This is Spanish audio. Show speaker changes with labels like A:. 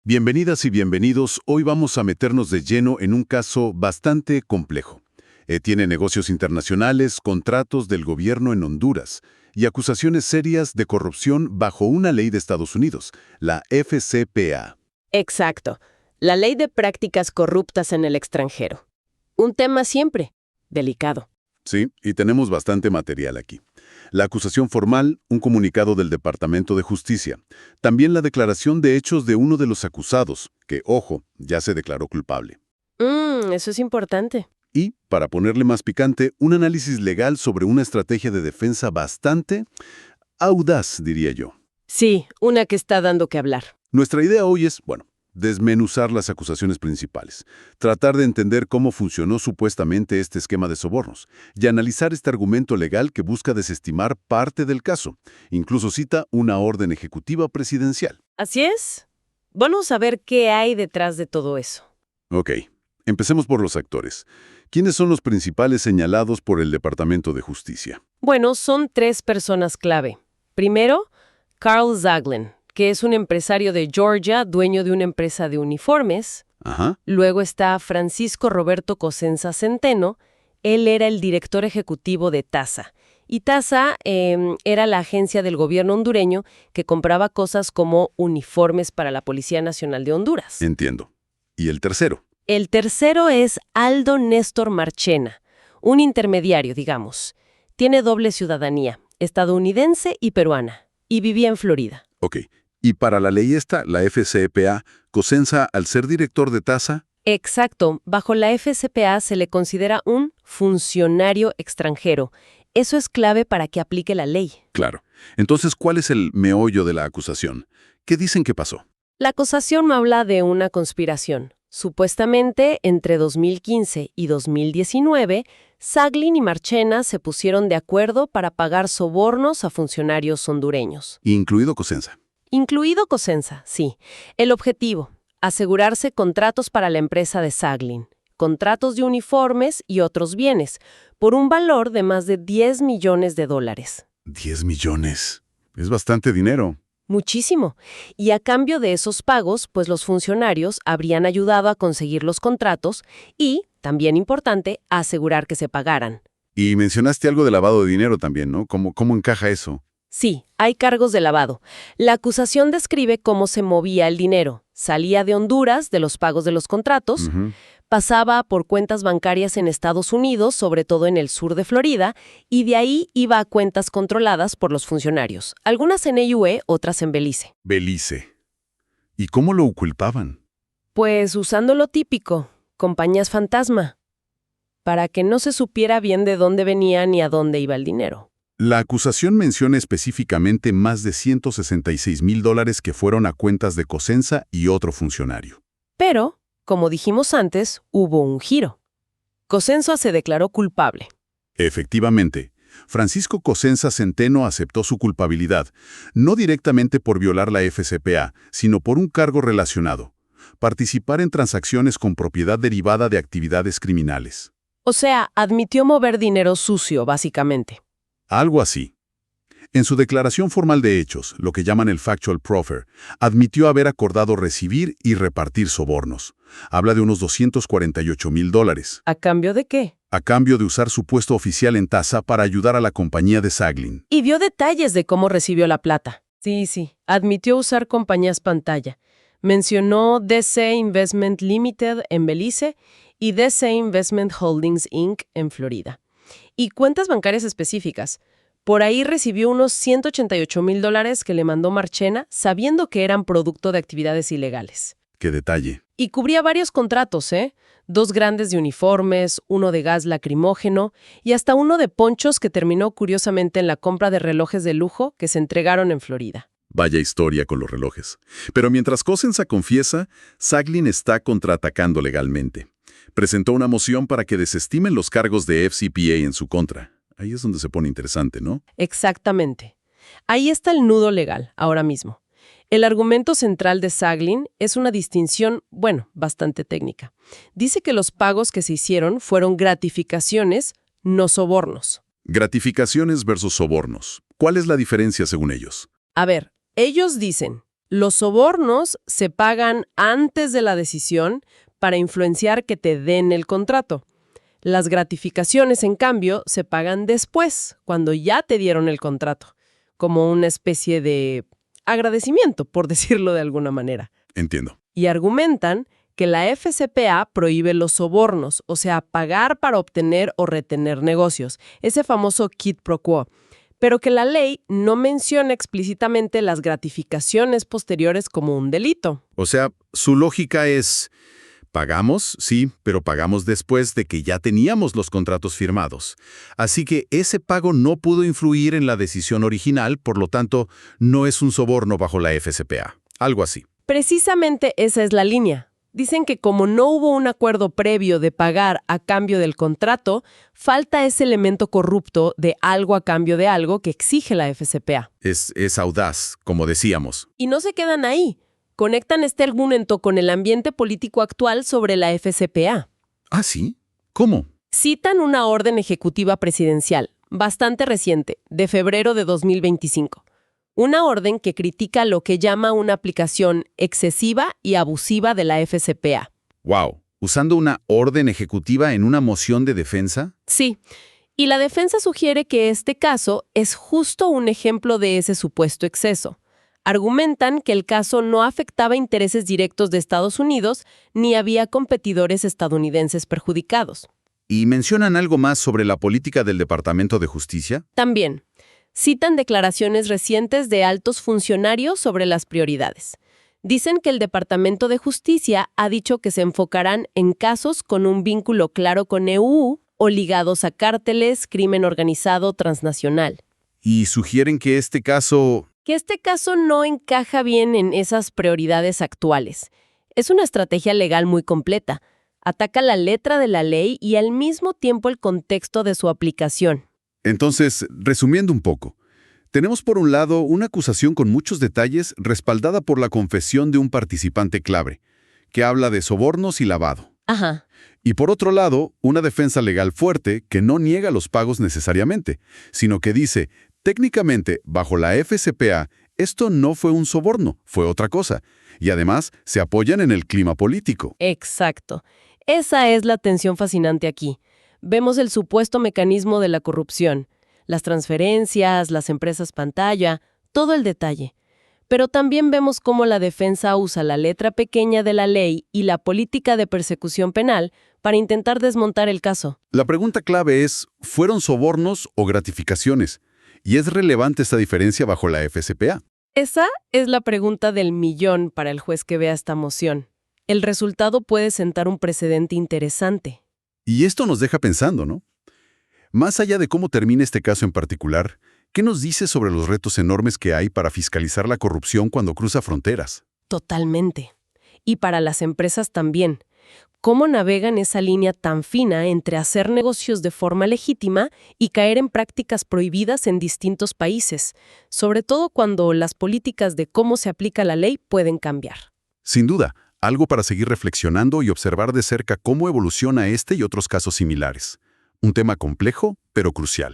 A: Bienvenidas y bienvenidos. Hoy vamos a meternos de lleno en un caso bastante complejo. Tiene negocios internacionales, contratos del gobierno en Honduras y acusaciones serias de corrupción bajo una ley de Estados Unidos, la FCPA.
B: Exacto. La ley de prácticas corruptas en el extranjero. Un tema siempre delicado.
A: Sí, y tenemos bastante material aquí. La acusación formal, un comunicado del Departamento de Justicia. También la declaración de hechos de uno de los acusados, que, ojo, ya se declaró culpable.
B: Eso es importante.
A: Y, para ponerle más picante, un análisis legal sobre una estrategia de defensa bastante audaz, diría yo.
B: Sí, una que está dando que hablar.
A: Nuestra idea hoy es, desmenuzar las acusaciones principales, tratar de entender cómo funcionó supuestamente este esquema de sobornos y analizar este argumento legal que busca desestimar parte del caso. Incluso cita una orden ejecutiva presidencial.
B: Así es. Vamos a ver qué hay detrás de todo eso.
A: Ok, empecemos por los actores. ¿Quiénes son los principales señalados por el Departamento de Justicia?
B: Bueno, son 3 personas clave. Primero, Carl Zaglin, que es un empresario de Georgia, dueño de una empresa de uniformes.
A: Ajá.
B: Luego está Francisco Roberto Cosenza Centeno. Él era el director ejecutivo de TASA. Y TASA era la agencia del gobierno hondureño que compraba cosas como uniformes para la Policía Nacional de Honduras.
A: Entiendo. ¿Y el tercero?
B: El tercero es Aldo Néstor Marchena, un intermediario, digamos. Tiene doble ciudadanía, estadounidense y peruana, y vivía en Florida.
A: Ok. Y para la ley esta, la FCPA, Cosenza, al ser director de TASA...
B: Exacto. Bajo la FCPA se le considera un funcionario extranjero. Eso es clave para que aplique la ley.
A: Claro. Entonces, ¿cuál es el meollo de la acusación? ¿Qué dicen que pasó?
B: La acusación habla de una conspiración. Supuestamente, entre 2015 y 2019, Zaglin y Marchena se pusieron de acuerdo para pagar sobornos a funcionarios hondureños.
A: Incluido Cosenza.
B: Incluido Cosenza, sí. El objetivo, asegurarse contratos para la empresa de Zaglin, contratos de uniformes y otros bienes, por un valor de más de $10 millones.
A: 10 millones. Es bastante dinero.
B: Muchísimo. Y a cambio de esos pagos, pues los funcionarios habrían ayudado a conseguir los contratos y, también importante, a asegurar que se pagaran.
A: Y mencionaste algo de lavado de dinero también, ¿no? ¿Cómo encaja eso?
B: Sí, hay cargos de lavado. La acusación describe cómo se movía el dinero. Salía de Honduras, de los pagos de los contratos, pasaba por cuentas bancarias en Estados Unidos, sobre todo en el sur de Florida, y de ahí iba a cuentas controladas por los funcionarios. Algunas en EUE, otras en Belice.
A: Belice. ¿Y cómo lo ocultaban?
B: Pues usando lo típico, compañías fantasma, para que no se supiera bien de dónde venía ni a dónde iba el dinero.
A: La acusación menciona específicamente más de $166,000 que fueron a cuentas de Cosenza y otro funcionario.
B: Pero, como dijimos antes, hubo un giro. Cosenza se declaró culpable.
A: Efectivamente, Francisco Cosenza Centeno aceptó su culpabilidad, no directamente por violar la FCPA, sino por un cargo relacionado: participar en transacciones con propiedad derivada de actividades criminales.
B: O sea, admitió mover dinero sucio, básicamente.
A: Algo así. En su declaración formal de hechos, lo que llaman el factual proffer, admitió haber acordado recibir y repartir sobornos. Habla de unos $248,000.
B: ¿A cambio de qué?
A: A cambio de usar su puesto oficial en TASA para ayudar a la compañía de Zaglin.
B: Y dio detalles de cómo recibió la plata. Sí. Admitió usar compañías pantalla. Mencionó DC Investment Limited en Belice y DC Investment Holdings Inc. en Florida. Y cuentas bancarias específicas. Por ahí recibió unos $188,000 que le mandó Marchena, sabiendo que eran producto de actividades ilegales.
A: ¡Qué detalle!
B: Y cubría varios contratos, 2 grandes de uniformes, uno de gas lacrimógeno y hasta uno de ponchos que terminó curiosamente en la compra de relojes de lujo que se entregaron en Florida.
A: Vaya historia con los relojes. Pero mientras Cosenza confiesa, Zaglin está contraatacando legalmente. Presentó una moción para que desestimen los cargos de FCPA en su contra. Ahí es donde se pone interesante, ¿no?
B: Exactamente. Ahí está el nudo legal, ahora mismo. El argumento central de Zaglin es una distinción, bastante técnica. Dice que los pagos que se hicieron fueron gratificaciones, no sobornos.
A: Gratificaciones versus sobornos. ¿Cuál es la diferencia según ellos?
B: A ver, ellos dicen Los sobornos se pagan antes de la decisión para influenciar que te den el contrato. Las gratificaciones, en cambio, se pagan después, cuando ya te dieron el contrato, como una especie de agradecimiento, por decirlo de alguna manera.
A: Entiendo.
B: Y argumentan que la FCPA prohíbe los sobornos, o sea, pagar para obtener o retener negocios, ese famoso quid pro quo, pero que la ley no menciona explícitamente las gratificaciones posteriores como un delito.
A: O sea, su lógica es, pagamos, sí, pero pagamos después de que ya teníamos los contratos firmados. Así que ese pago no pudo influir en la decisión original, por lo tanto, no es un soborno bajo la FCPA. Algo así.
B: Precisamente esa es la línea. Dicen que como no hubo un acuerdo previo de pagar a cambio del contrato, falta ese elemento corrupto de algo a cambio de algo que exige la FCPA.
A: Es audaz, como decíamos.
B: Y no se quedan ahí. Conectan este argumento con el ambiente político actual sobre la FCPA.
A: ¿Ah, sí? ¿Cómo?
B: Citan una orden ejecutiva presidencial, bastante reciente, de febrero de 2025. Una orden que critica lo que llama una aplicación excesiva y abusiva de la FCPA.
A: ¡Wow! ¿Usando una orden ejecutiva en una moción de defensa?
B: Sí, y la defensa sugiere que este caso es justo un ejemplo de ese supuesto exceso. Argumentan que el caso no afectaba intereses directos de Estados Unidos ni había competidores estadounidenses perjudicados.
A: ¿Y mencionan algo más sobre la política del Departamento de Justicia?
B: También, citan declaraciones recientes de altos funcionarios sobre las prioridades. Dicen que el Departamento de Justicia ha dicho que se enfocarán en casos con un vínculo claro con EU o ligados a cárteles, crimen organizado transnacional.
A: Y sugieren que este caso
B: no encaja bien en esas prioridades actuales. Es una estrategia legal muy completa. Ataca la letra de la ley y al mismo tiempo el contexto de su aplicación.
A: Entonces, resumiendo un poco, tenemos por un lado una acusación con muchos detalles respaldada por la confesión de un participante clave, que habla de sobornos y lavado.
B: Ajá.
A: Y por otro lado, una defensa legal fuerte que no niega los pagos necesariamente, sino que dice, técnicamente, bajo la FCPA, esto no fue un soborno, fue otra cosa. Y además, se apoyan en el clima político.
B: Exacto. Esa es la tensión fascinante aquí. Vemos el supuesto mecanismo de la corrupción, las transferencias, las empresas pantalla, todo el detalle. Pero también vemos cómo la defensa usa la letra pequeña de la ley y la política de persecución penal para intentar desmontar el caso.
A: La pregunta clave es, ¿fueron sobornos o gratificaciones? ¿Y es relevante esta diferencia bajo la FCPA?
B: Esa es la pregunta del millón para el juez que vea esta moción. El resultado puede sentar un precedente interesante.
A: Y esto nos deja pensando, ¿no? Más allá de cómo termina este caso en particular, ¿qué nos dice sobre los retos enormes que hay para fiscalizar la corrupción cuando cruza fronteras?
B: Totalmente. Y para las empresas también. ¿Cómo navegan esa línea tan fina entre hacer negocios de forma legítima y caer en prácticas prohibidas en distintos países? Sobre todo cuando las políticas de cómo se aplica la ley pueden cambiar.
A: Sin duda, algo para seguir reflexionando y observar de cerca cómo evoluciona este y otros casos similares. Un tema complejo, pero crucial.